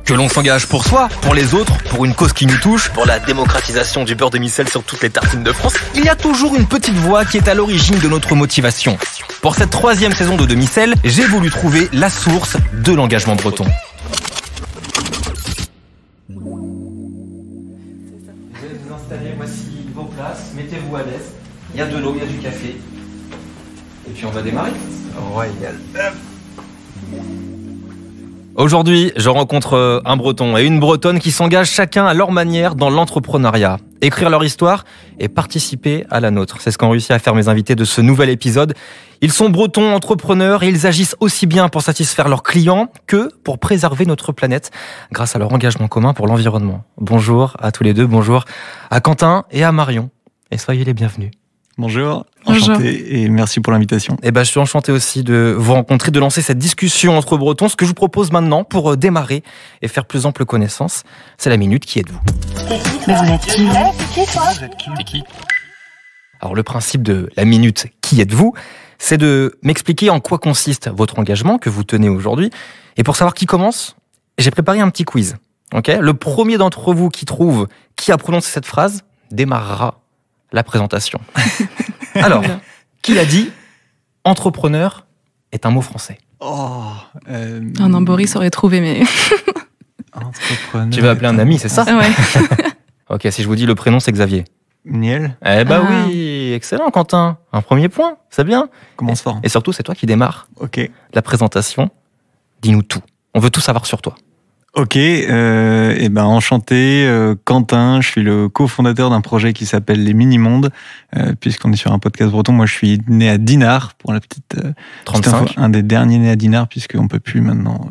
Que l'on s'engage pour soi, pour les autres, pour une cause qui nous touche, pour la démocratisation du beurre demi-sel sur toutes les tartines de France, il y a toujours une petite voix qui est à l'origine de notre motivation. Pour cette 3e saison de Demi-sel, j'ai voulu trouver la source de l'engagement breton. Vous allez vous installer, voici vos places, mettez-vous à l'aise. Il y a de l'eau, il y a du café. Et puis on va démarrer. Royal. Aujourd'hui, je rencontre un Breton et une Bretonne qui s'engagent chacun à leur manière dans l'entrepreneuriat. Écrire leur histoire et participer à la nôtre. C'est ce qu'ont réussi à faire mes invités de ce nouvel épisode. Ils sont Bretons, entrepreneurs et ils agissent aussi bien pour satisfaire leurs clients que pour préserver notre planète grâce à leur engagement commun pour l'environnement. Bonjour à tous les deux, bonjour à Quentin et à Marion. Et soyez les bienvenus. Bonjour, enchanté et merci pour l'invitation. Je suis enchanté aussi de vous rencontrer, de lancer cette discussion entre Bretons. Ce que je vous propose maintenant pour démarrer et faire plus ample connaissance, c'est la minute Qui êtes-vous ? Mais vous êtes qui ? C'est qui ? Alors le principe de la minute Qui êtes-vous ? C'est de m'expliquer en quoi consiste votre engagement que vous tenez aujourd'hui. Et pour savoir qui commence, j'ai préparé un petit quiz. Okay ? Le premier d'entre vous qui trouve qui a prononcé cette phrase démarrera la présentation. Alors, qui l'a dit ? Entrepreneur est un mot français. Non, Boris aurait trouvé, mais... Entrepreneur. Tu vas appeler un ami, c'est ça ? Ouais. Ok, si je vous dis le prénom, c'est Xavier. Niel. Oui, excellent Quentin. Un premier point, c'est bien. Commence fort. Et surtout, c'est toi qui démarres Ok. la présentation. Dis-nous tout. On veut tout savoir sur toi. Ok, enchanté, Quentin, je suis le cofondateur d'un projet qui s'appelle Les Mini-Mondes, puisqu'on est sur un podcast breton. Moi, je suis né à Dinard, pour la petite 35. Un des derniers nés à Dinard, puisqu'on peut plus maintenant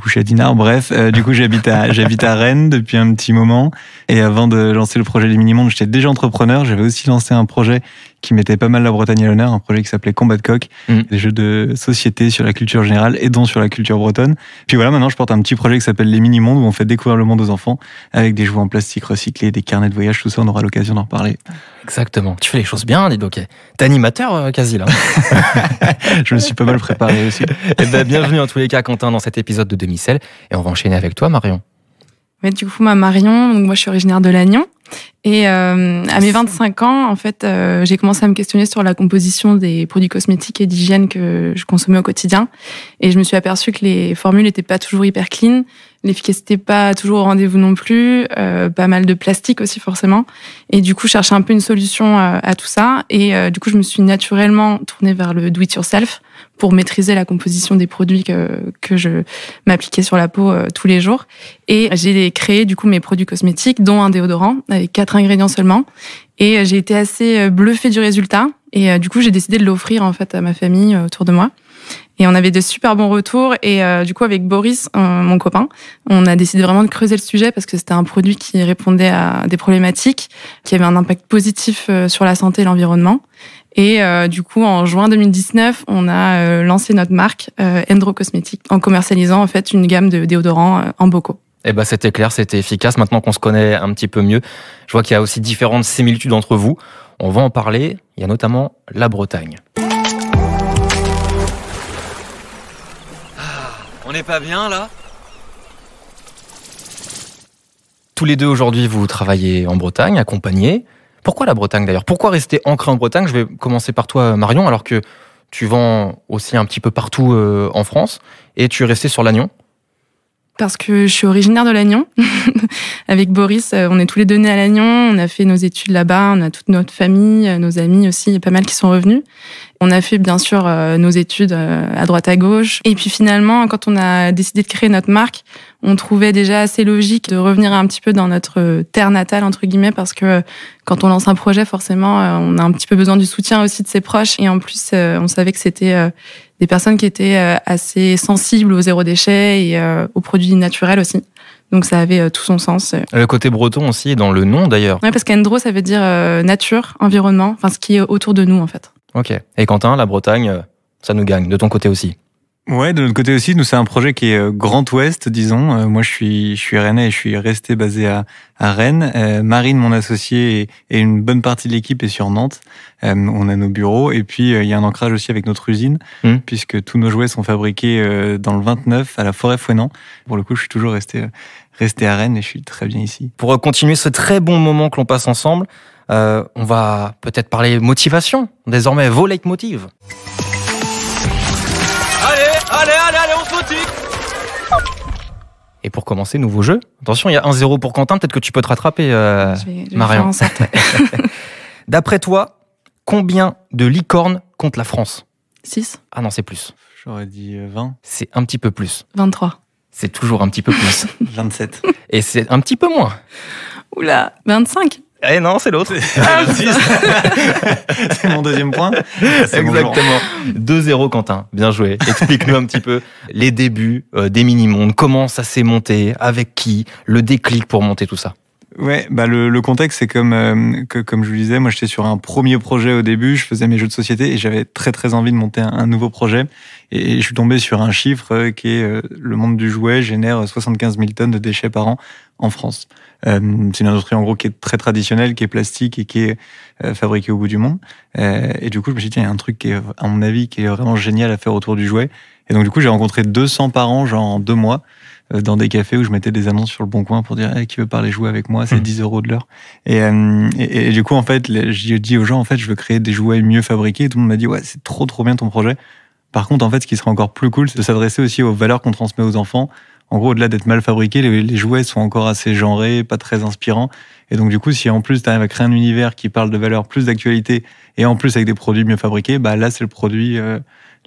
coucher à Dinard. Bref, du coup, j'habite à Rennes depuis un petit moment. Et avant de lancer le projet Les Mini-Mondes, j'étais déjà entrepreneur. J'avais aussi lancé un projet qui mettait pas mal la Bretagne à l'honneur, un projet qui s'appelait Combat de coq, des jeux de société sur la culture générale et dont sur la culture bretonne. Puis voilà, maintenant je porte un petit projet qui s'appelle Les Mini-Mondes, où on fait découvrir le monde aux enfants avec des jouets en plastique recyclés, des carnets de voyage, tout ça, on aura l'occasion d'en reparler. Exactement. Tu fais les choses bien, dis donc. T'es animateur quasi là. Je me suis pas mal préparé aussi. Bienvenue en tous les cas Quentin dans cet épisode de Demi-sel et on va enchaîner avec toi Marion. Ouais, du coup, Marion, donc moi je suis originaire de Lannion. Et à mes 25 ans, en fait, j'ai commencé à me questionner sur la composition des produits cosmétiques et d'hygiène que je consommais au quotidien. Et je me suis aperçue que les formules n'étaient pas toujours hyper clean, l'efficacité pas toujours au rendez-vous non plus, pas mal de plastique aussi forcément. Et du coup, je cherchais un peu une solution à tout ça. Et du coup, je me suis naturellement tournée vers le do-it-yourself pour maîtriser la composition des produits que je m'appliquais sur la peau tous les jours. Et j'ai créé du coup mes produits cosmétiques, dont un déodorant avec 4 ingrédients seulement. Et j'ai été assez bluffée du résultat. Et du coup, j'ai décidé de l'offrir en fait à ma famille autour de moi. Et on avait de super bons retours. Et du coup, avec Boris, mon copain, on a décidé vraiment de creuser le sujet parce que c'était un produit qui répondait à des problématiques, qui avait un impact positif sur la santé et l'environnement. Et du coup, en juin 2019, on a lancé notre marque Endro Cosmétiques en commercialisant en fait une gamme de déodorants en bocaux. C'était clair, c'était efficace. Maintenant qu'on se connaît un petit peu mieux, je vois qu'il y a aussi différentes similitudes entre vous. On va en parler. Il y a notamment la Bretagne. On n'est pas bien là ? Tous les deux aujourd'hui, vous travaillez en Bretagne, accompagnés. Pourquoi la Bretagne d'ailleurs ? Pourquoi rester ancré en Bretagne ? Je vais commencer par toi Marion, alors que tu vends aussi un petit peu partout en France et tu es resté sur Lannion. Parce que je suis originaire de Lannion. Avec Boris, on est tous les deux nés à Lannion, on a fait nos études là-bas, on a toute notre famille, nos amis aussi, il y a pas mal qui sont revenus. On a fait bien sûr nos études à droite à gauche. Et puis finalement, quand on a décidé de créer notre marque, on trouvait déjà assez logique de revenir un petit peu dans notre terre natale, entre guillemets, parce que quand on lance un projet, forcément, on a un petit peu besoin du soutien aussi de ses proches. Et en plus, on savait que c'était des personnes qui étaient assez sensibles au zéro déchet et aux produits naturels aussi. Donc ça avait tout son sens. Le côté breton aussi est dans le nom d'ailleurs. Oui, parce qu'Endro, ça veut dire nature, environnement, enfin ce qui est autour de nous en fait. Ok. Et Quentin, la Bretagne, ça nous gagne, de ton côté aussi. Ouais, de notre côté aussi, nous c'est un projet qui est Grand Ouest, disons. Moi je suis rennais et je suis resté basé à Rennes. Marine, mon associé, et une bonne partie de l'équipe est sur Nantes. On a nos bureaux et puis il y a un ancrage aussi avec notre usine, puisque tous nos jouets sont fabriqués dans le 29 à la Forêt-Fouesnant. Pour le coup, je suis toujours resté à Rennes et je suis très bien ici. Pour continuer ce très bon moment que l'on passe ensemble, on va peut-être parler motivation. Désormais, vos leitmotivs. Allez, on se motive. Et pour commencer, nouveau jeu. Attention, il y a 1-0 pour Quentin. Peut-être que tu peux te rattraper, Je vais Marion. faire en sorte, ouais. D'après toi, combien de licornes compte la France? 6, Ah non, c'est plus. J'aurais dit 20, C'est un petit peu plus. 23. C'est toujours un petit peu plus. 27. Et c'est un petit peu moins. Oula, 25. Eh non, c'est l'autre. C'est mon deuxième point. C'est mon genre. Exactement. 2-0 Quentin, bien joué. Explique-nous un petit peu les débuts des mini-mondes, comment ça s'est monté, avec qui, le déclic pour monter tout ça. Ouais, bah le contexte c'est comme je vous disais, moi j'étais sur un premier projet au début, je faisais mes jeux de société et j'avais très très envie de monter un nouveau projet et je suis tombé sur un chiffre qui est le monde du jouet génère 75 000 tonnes de déchets par an en France. C'est une industrie en gros qui est très traditionnelle, qui est plastique et qui est fabriquée au bout du monde. Et du coup je me suis dit tiens, il y a un truc qui est à mon avis qui est vraiment génial à faire autour du jouet. Et donc du coup j'ai rencontré 200 parents genre en 2 mois. Dans des cafés où je mettais des annonces sur le bon coin pour dire hey, qui veut parler jouer avec moi, c'est 10 € de l'heure. Et du coup en fait j'ai dit aux gens en fait je veux créer des jouets mieux fabriqués et tout le monde m'a dit ouais c'est trop bien ton projet. Par contre en fait ce qui serait encore plus cool c'est de s'adresser aussi aux valeurs qu'on transmet aux enfants. En gros au-delà d'être mal fabriqués les jouets sont encore assez genrés, pas très inspirants et donc du coup si en plus tu arrives à créer un univers qui parle de valeurs plus d'actualité et en plus avec des produits mieux fabriqués bah là c'est le produit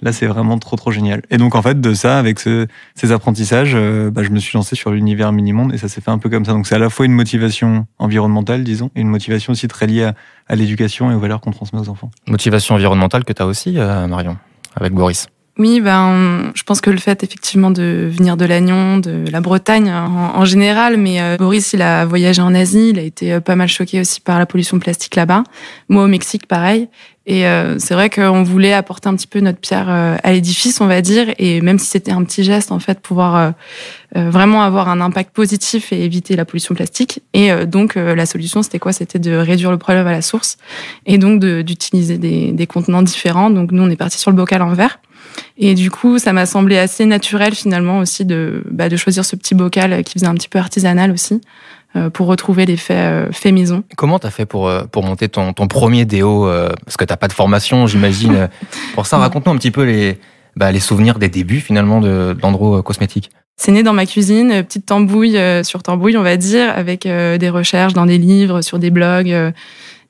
là, c'est vraiment trop génial. Et donc, en fait, de ça, avec ces apprentissages, je me suis lancé sur l'univers mini-monde et ça s'est fait un peu comme ça. Donc, c'est à la fois une motivation environnementale, disons, et une motivation aussi très liée à l'éducation et aux valeurs qu'on transmet aux enfants. Motivation environnementale que tu as aussi, Marion, avec Boris. Oui, je pense que le fait effectivement de venir de Lannion, de la Bretagne en général, mais Boris, il a voyagé en Asie, il a été pas mal choqué aussi par la pollution plastique là-bas. Moi, au Mexique, pareil. Et c'est vrai qu'on voulait apporter un petit peu notre pierre à l'édifice, on va dire, et même si c'était un petit geste, en fait, pouvoir vraiment avoir un impact positif et éviter la pollution plastique. Et donc, la solution, c'était quoi? C'était de réduire le problème à la source et donc d'utiliser des contenants différents. Donc, nous, on est parti sur le bocal en verre. Et du coup, ça m'a semblé assez naturel finalement aussi de choisir ce petit bocal qui faisait un petit peu artisanal aussi, pour retrouver l'effet fait maison. Comment t'as fait pour monter ton premier déo parce que t'as pas de formation, j'imagine. Pour ça, raconte-nous un petit peu les souvenirs des débuts finalement de l'Andro Cosmétique. C'est né dans ma cuisine, petite tambouille sur tambouille, on va dire, avec des recherches dans des livres, sur des blogs.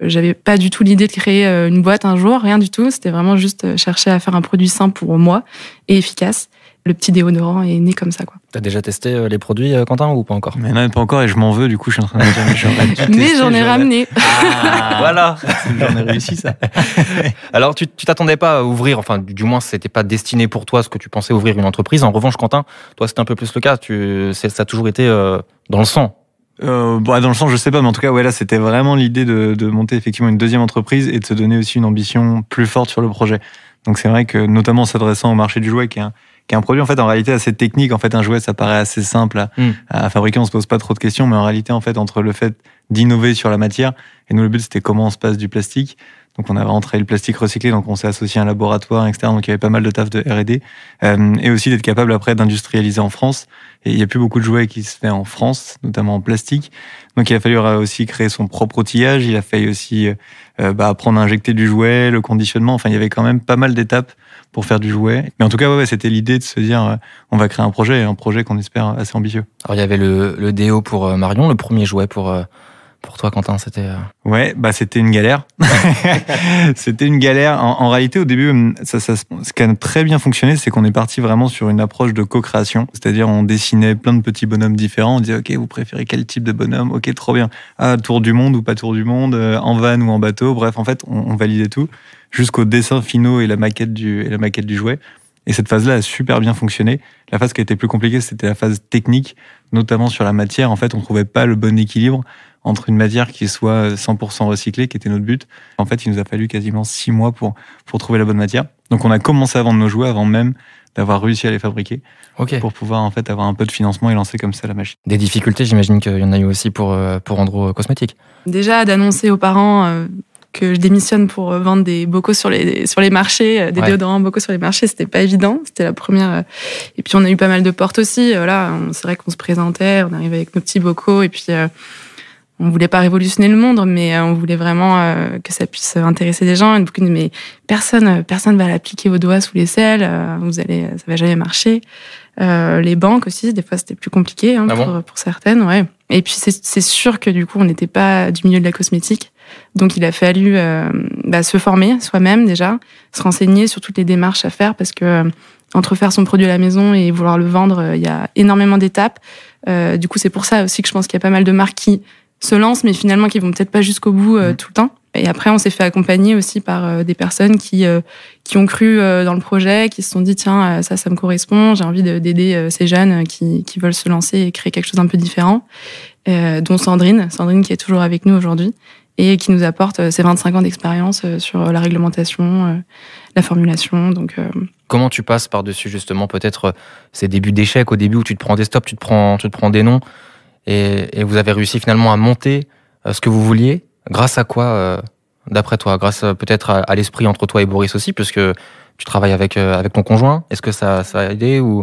J'avais pas du tout l'idée de créer une boîte un jour, rien du tout. C'était vraiment juste chercher à faire un produit simple pour moi et efficace. Le petit déodorant est né comme ça, quoi. T'as déjà testé les produits, Quentin, ou pas encore? Mais non, pas encore, et je m'en veux, du coup, je suis en train de me dire, mais j'en ai ramené. Ah, voilà. J'en ai réussi, ça. Alors, tu t'attendais pas à ouvrir, enfin, du moins, c'était pas destiné pour toi ce que tu pensais ouvrir une entreprise. En revanche, Quentin, toi, c'était un peu plus le cas. Ça a toujours été dans le sang. Dans le sens, je sais pas, mais en tout cas, ouais, là, c'était vraiment l'idée de monter effectivement une deuxième entreprise et de se donner aussi une ambition plus forte sur le projet. Donc, c'est vrai que, notamment en s'adressant au marché du jouet, qui est un produit, en fait, en réalité, assez technique. En fait, un jouet, ça paraît assez simple à fabriquer. On se pose pas trop de questions, mais en réalité, en fait, entre le fait d'innover sur la matière, et nous, le but, c'était comment on se passe du plastique. Donc, on avait rentré le plastique recyclé, donc on s'est associé à un laboratoire externe, donc il y avait pas mal de taf de R&D, et aussi d'être capable après d'industrialiser en France. Et il n'y a plus beaucoup de jouets qui se fait en France, notamment en plastique. Donc, il a fallu aussi créer son propre outillage. Il a fallu aussi apprendre à injecter du jouet, le conditionnement. Enfin, il y avait quand même pas mal d'étapes pour faire du jouet. Mais en tout cas, ouais, c'était l'idée de se dire, on va créer un projet qu'on espère assez ambitieux. Alors, il y avait le déo pour Marion, le premier jouet pour toi, Quentin, c'était... Ouais, c'était une galère. C'était une galère. En réalité, au début, ce qui a très bien fonctionné, c'est qu'on est parti vraiment sur une approche de co-création. C'est-à-dire, on dessinait plein de petits bonhommes différents. On disait, OK, vous préférez quel type de bonhomme? OK, trop bien. Ah, tour du monde ou pas tour du monde, en van ou en bateau. Bref, en fait, on validait tout jusqu'aux dessins finaux et la maquette du jouet. Et cette phase-là a super bien fonctionné. La phase qui a été plus compliquée, c'était la phase technique, notamment sur la matière. En fait, on trouvait pas le bon équilibre entre une matière qui soit 100% recyclée, qui était notre but. En fait, il nous a fallu quasiment 6 mois pour trouver la bonne matière. Donc, on a commencé à vendre nos jouets avant même d'avoir réussi à les fabriquer pour pouvoir en fait avoir un peu de financement et lancer comme ça la machine. Des difficultés, j'imagine qu'il y en a eu aussi pour Andro Cosmétiques. Déjà, d'annoncer aux parents que je démissionne pour vendre des bocaux sur les marchés, des déodorants en bocaux sur les marchés, c'était pas évident. C'était la première. Et puis on a eu pas mal de portes aussi. Voilà, c'est vrai qu'on se présentait, on arrivait avec nos petits bocaux et puis on voulait pas révolutionner le monde, mais on voulait vraiment que ça puisse intéresser des gens. Et beaucoup disaient, mais personne va l'appliquer au doigt sous l'aisselle. Ça va jamais marcher. Les banques aussi, des fois c'était plus compliqué pour certaines. Ouais. Et puis c'est sûr que du coup on n'était pas du milieu de la cosmétique. Donc il a fallu se former soi-même déjà, se renseigner sur toutes les démarches à faire parce que entre faire son produit à la maison et vouloir le vendre, il y a énormément d'étapes. Du coup c'est pour ça aussi que je pense qu'il y a pas mal de marques qui se lancent mais finalement qui vont peut-être pas jusqu'au bout tout le temps. Et après on s'est fait accompagner aussi par des personnes qui ont cru dans le projet, qui se sont dit tiens ça me correspond, j'ai envie d'aider ces jeunes qui veulent se lancer et créer quelque chose d'un peu différent, dont Sandrine qui est toujours avec nous aujourd'hui et qui nous apporte ses 25 ans d'expérience sur la réglementation, la formulation. Donc, comment tu passes par-dessus justement peut-être ces débuts d'échecs, au début où tu te prends des stops, tu te prends des noms, et vous avez réussi finalement à monter ce que vous vouliez, grâce à quoi, d'après toi? Grâce peut-être à l'esprit entre toi et Boris aussi, puisque tu travailles avec ton conjoint. Est-ce que ça a aidé ou...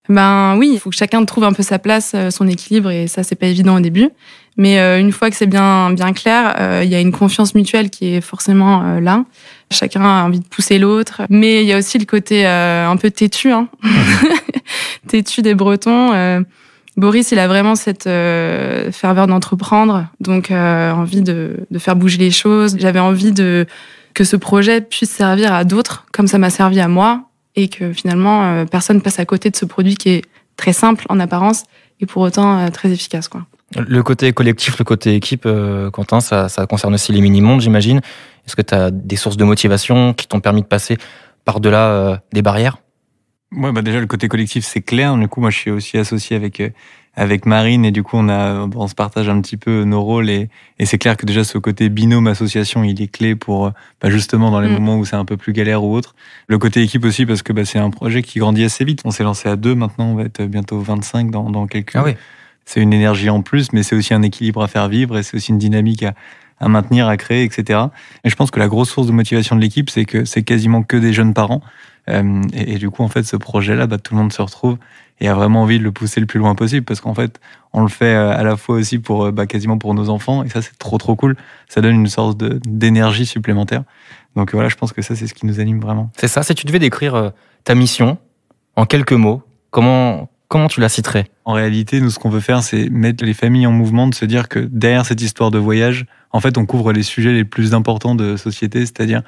Ben oui, il faut que chacun trouve un peu sa place, son équilibre, et ça c'est pas évident au début. Mais une fois que c'est bien clair, il y a une confiance mutuelle qui est forcément là. Chacun a envie de pousser l'autre, mais il y a aussi le côté un peu têtu, têtu des Bretons. Boris, il a vraiment cette ferveur d'entreprendre, donc envie de faire bouger les choses. J'avais envie que ce projet puisse servir à d'autres, comme ça m'a servi à moi. Et que finalement, personne passe à côté de ce produit qui est très simple en apparence et pour autant très efficace, quoi. Le côté collectif, le côté équipe, Quentin, ça concerne aussi les mini-mondes, j'imagine. Est-ce que tu as des sources de motivation qui t'ont permis de passer par-delà des barrières? Ouais, déjà, le côté collectif, c'est clair. Du coup, moi, je suis aussi associé avec Marine et du coup, on se partage un petit peu nos rôles et c'est clair que déjà, ce côté binôme association, il est clé pour, justement, dans les moments où c'est un peu plus galère ou autre. Le côté équipe aussi, parce que c'est un projet qui grandit assez vite. On s'est lancé à 2, maintenant, on va être bientôt 25 dans quelques... Ah oui. C'est une énergie en plus, mais c'est aussi un équilibre à faire vivre et c'est aussi une dynamique à maintenir, à créer, etc. Et je pense que la grosse source de motivation de l'équipe, c'est que c'est quasiment que des jeunes parents. Et du coup, en fait, ce projet-là, tout le monde se retrouve et a vraiment envie de le pousser le plus loin possible parce qu'en fait, on le fait à la fois aussi pour quasiment pour nos enfants et ça, c'est trop cool. Ça donne une sorte d'énergie supplémentaire. Donc voilà, je pense que ça, c'est ce qui nous anime vraiment. C'est ça. Si tu devais décrire ta mission en quelques mots, comment tu la citerais? En réalité, nous, ce qu'on veut faire, c'est mettre les familles en mouvement, de se dire que derrière cette histoire de voyage, en fait, on couvre les sujets les plus importants de société, c'est-à-dire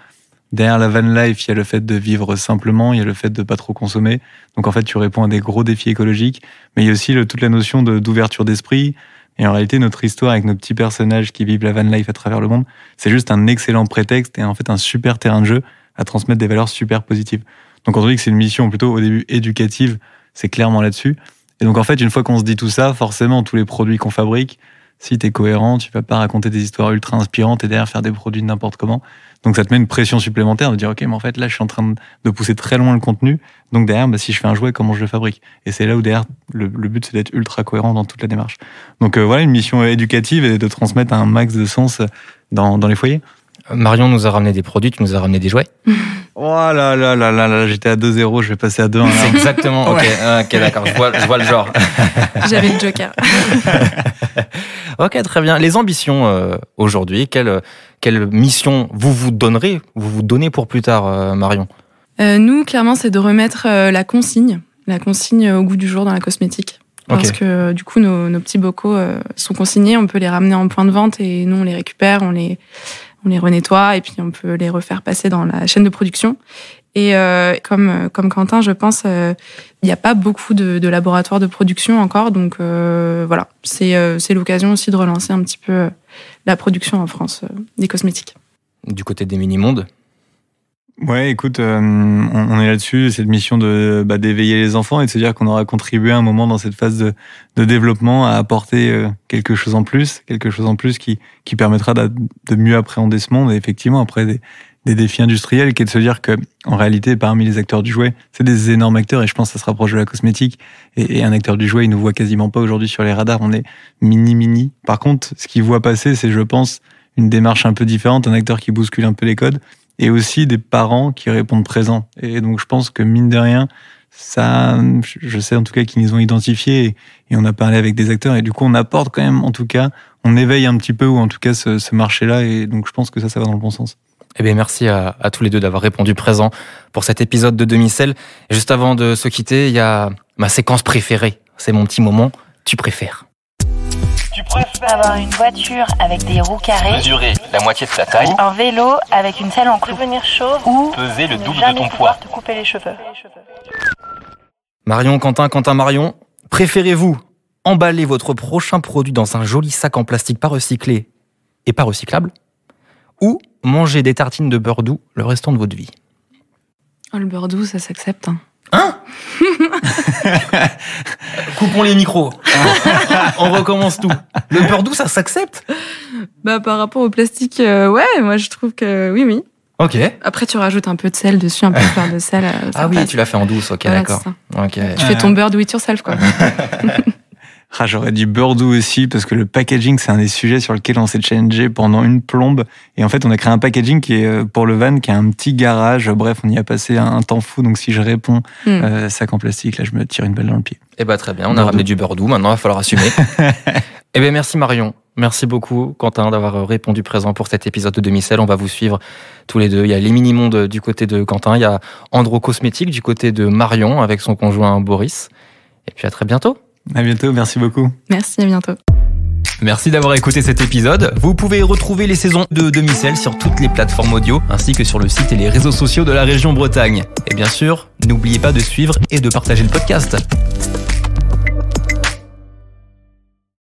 derrière la van life, il y a le fait de vivre simplement, il y a le fait de pas trop consommer. Donc en fait, tu réponds à des gros défis écologiques, mais il y a aussi toute la notion d'ouverture d'esprit. Et en réalité, notre histoire avec nos petits personnages qui vivent la van life à travers le monde, c'est juste un excellent prétexte et en fait un super terrain de jeu à transmettre des valeurs super positives. Donc quand on dit que c'est une mission plutôt au début éducative, c'est clairement là-dessus. Et donc en fait, une fois qu'on se dit tout ça, forcément, tous les produits qu'on fabrique, si t'es cohérent, tu vas pas raconter des histoires ultra inspirantes et derrière faire des produits de n'importe comment. Donc ça te met une pression supplémentaire de dire ok, mais en fait là je suis en train de pousser très loin le contenu. Donc derrière, si je fais un jouet, comment je le fabrique? Et c'est là où derrière le but c'est d'être ultra cohérent dans toute la démarche. Donc voilà, une mission éducative et de transmettre un max de sens dans les foyers. Marion nous a ramené des produits, tu nous as ramené des jouets. Oh là là là là là, j'étais à 2-0, je vais passer à 2-1. C'est exactement, ok, d'accord, je vois le genre. J'avais le joker. Ok, très bien. Les ambitions aujourd'hui, quelle mission vous donnez pour plus tard, Marion? Nous, clairement, c'est de remettre la consigne au goût du jour dans la cosmétique. Parce que du coup, nos petits bocaux sont consignés, on peut les ramener en point de vente et nous, on les récupère, on les renettoie et puis on peut les refaire passer dans la chaîne de production. Et comme Quentin, je pense, il n'y a pas beaucoup de laboratoires de production encore. Donc voilà, c'est l'occasion aussi de relancer un petit peu la production en France des cosmétiques. Du côté des mini-mondes? Ouais, écoute, on est là-dessus, cette mission d'éveiller les enfants et de se dire qu'on aura contribué à un moment dans cette phase de développement à apporter quelque chose en plus qui permettra de mieux appréhender ce monde et effectivement après défis industriels, qui est de se dire que, en réalité, parmi les acteurs du jouet, c'est des énormes acteurs, et je pense que ça se rapproche de la cosmétique. Et un acteur du jouet, il nous voit quasiment pas aujourd'hui sur les radars. On est mini. Par contre, ce qu'il voit passer, c'est, je pense, une démarche un peu différente, un acteur qui bouscule un peu les codes, et aussi des parents qui répondent présents. Et donc, je pense que, mine de rien, ça, je sais en tout cas qu'ils nous ont identifiés, et on a parlé avec des acteurs, et du coup, on apporte quand même, en tout cas, on éveille un petit peu, ou en tout cas, ce marché-là, et donc, je pense que ça va dans le bon sens. Eh bien, merci à tous les deux d'avoir répondu présent pour cet épisode de Demi-Sel. Et juste avant de se quitter, il y a ma séquence préférée. C'est mon petit moment. Tu préfères? Tu préfères avoir une voiture avec des roues carrées, mesurer la moitié de ta taille, un vélo avec une selle en clou, devenir chauve ou peser le double jamais de ton pouvoir poids. te couper les cheveux. Marion, Quentin, Marion, préférez-vous emballer votre prochain produit dans un joli sac en plastique pas recyclé et pas recyclable, ou manger des tartines de beurre doux le restant de votre vie? Oh, le beurre doux, ça s'accepte. Hein? Coupons les micros. On recommence tout. Le beurre doux, ça s'accepte? Bah, par rapport au plastique, ouais, moi je trouve que oui. Ok. Après, tu rajoutes un peu de sel dessus, un peu de beurre de sel. Ah oui, tu l'as fait en douce, ok, Voilà, d'accord. Ok. Tu fais ton beurre do it yourself, quoi. Ah, j'aurais dit beurre doux aussi, parce que le packaging, c'est un des sujets sur lequel on s'est challengé pendant une plombe. Et en fait, on a créé un packaging qui est pour le van, qui a un petit garage. Bref, on y a passé un temps fou. Donc, si je réponds sac en plastique, là, je me tire une balle dans le pied. Eh ben, très bien, on a ramené du beurre doux. Maintenant, il va falloir assumer. Eh bien, merci Marion. Merci beaucoup, Quentin, d'avoir répondu présent pour cet épisode de Demi-Sel. On va vous suivre tous les deux. Il y a les mini-mondes du côté de Quentin. Il y a Andro Cosmétique du côté de Marion avec son conjoint Boris. Et puis, à très bientôt. À bientôt, merci beaucoup. Merci, à bientôt. Merci d'avoir écouté cet épisode. Vous pouvez retrouver les saisons de Demi-Sel sur toutes les plateformes audio, ainsi que sur le site et les réseaux sociaux de la région Bretagne. Et bien sûr, n'oubliez pas de suivre et de partager le podcast.